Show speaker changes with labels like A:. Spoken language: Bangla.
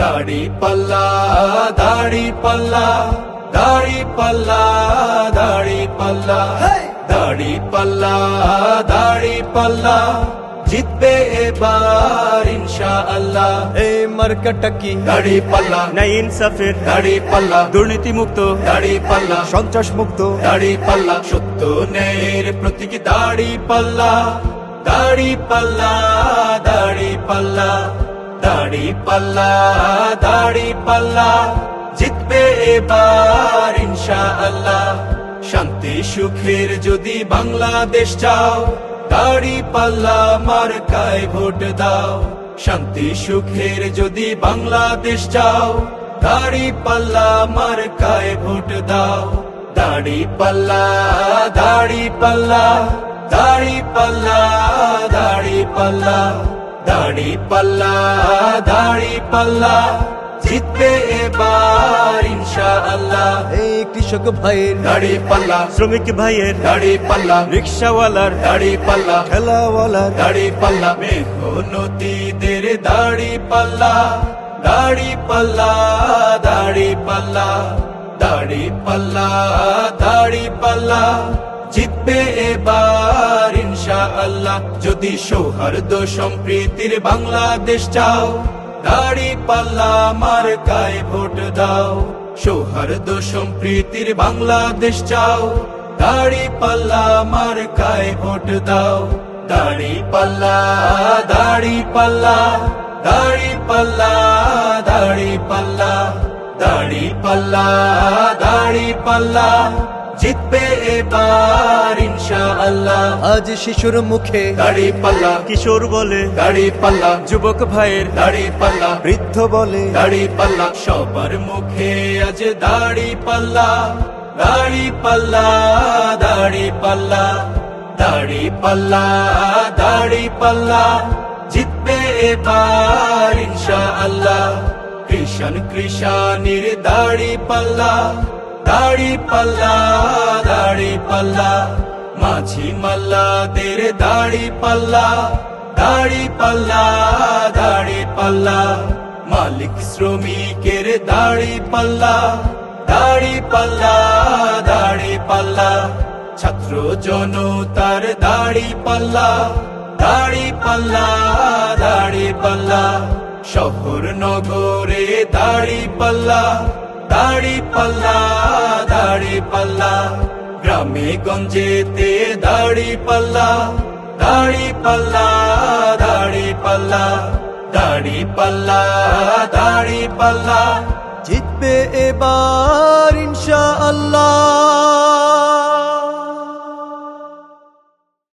A: দাড়ি পাল্লা দাড়ি পাল্লা দাড়ি পাল্লা দাড়ি পাল্লা দাড়ি পাল্লা দাড়ি পাল্লা জিতবে এবার ইনশাআল্লাহ।
B: এই মার্কাটা কি?
A: দাড়ি পাল্লা।
B: নাই ইনসাফের
A: দাড়ি পাল্লা।
B: দুর্নীতি মুক্ত
A: দাড়ি পাল্লা।
B: সন্ত্রাস মুক্ত
A: দাড়ি পাল্লা। সত্য ন্যায়ের প্রতীক দাড়ি পাল্লা। দাড়ি পাল্লা দাড়ি পাল্লা দাড়ি পাল্লা দাড়ি পাল্লা জিতবে এবার ইনশাআল্লাহ। শান্তি সুখের যদি বাংলাদেশ চাও দাড়ি পাল্লা মার্কায় ভোট দাও। শান্তি সুখের যদি বাংলাদেশ চাও দাড়ি পাল্লা মার্কায় ভোট দাও। দাড়ি পাল্লা দাড়ি পাল্লা দাড়ি পাল্লা দাড়ি পাল্লা দাড়ি পাল্লা দাড়ি পাল্লা জিতবে এবার ইনশাআল্লাহ।
B: এই কৃষক ভাইয়ের
A: দাড়ি পাল্লা।
B: শ্রমিক ভাইয়ের
A: দাড়ি পাল্লা।
B: রিক্সাওয়ালার
A: দাড়ি পাল্লা।
B: ঠেলাওয়ালার
A: দাড়ি পাল্লা। মেহনতীদের দাড়ি পাল্লা। দাড়ি পাল্লা দাড়ি পাল্লা দাড়ি পাল্লা দাড়ি পাল্লা জিতবে এবার ইনশাআল্লাহ। যদি সৌহার্দ্য সম্প্রীতির বাংলাদেশ চাও দাড়ি পাল্লা মার্কায় ভোট দাও। সৌহার্দ্য সম্প্রীতির বাংলাদেশ চাও দাড়ি পাল্লা মার্কায় ভোট দাও। দাড়ি পাল্লা দাড়ি পাল্লা দাড়ি পাল্লা দাড়ি পাল্লা দাড়ি পাল্লা দাড়ি পাল্লা জিতবে এবার ইনশাআল্লাহ।
B: আজ শিশুর মুখে
A: দাড়ি পাল্লা।
B: কিশোর বলে
A: দাড়ি পাল্লা।
B: যুবক ভাইয়ের
A: দাড়ি পাল্লা।
B: বৃদ্ধ বলে
A: দাড়ি পাল্লা। সবার মুখে আজ দাড়ি পাল্লা। দাড়ি পাল্লা দাড়ি পাল্লা দাড়ি পাল্লা দাড়ি পাল্লা জিতবে এবার ইনশাআল্লাহ। কৃষাণীর দাড়ি পাল্লা। দাড়ি পাল্লা দাড়ি পাল্লা মাঝি মাল্লাদের দাড়ি পাল্লা। দাড়ি পাল্লা দাড়ি পাল্লা মালিক শ্রমিকের দাড়ি পাল্লা। দাড়ি পাল্লা দাড়ি পাল্লা ছাত্র জনতার দাড়ি পাল্লা। দাড়ি পাল্লা দাড়ি পাল্লা শহর নগরে দাড়ি পাল্লা। দাড়ি পাল্লা দাড়ি পাল্লা গ্রামে গঞ্জেতে দাড়ি পাল্লা। দাড়ি পাল্লা দাড়ি পাল্লা দাড়ি পাল্লা দাড়ি পাল্লা
B: জিতবে এবার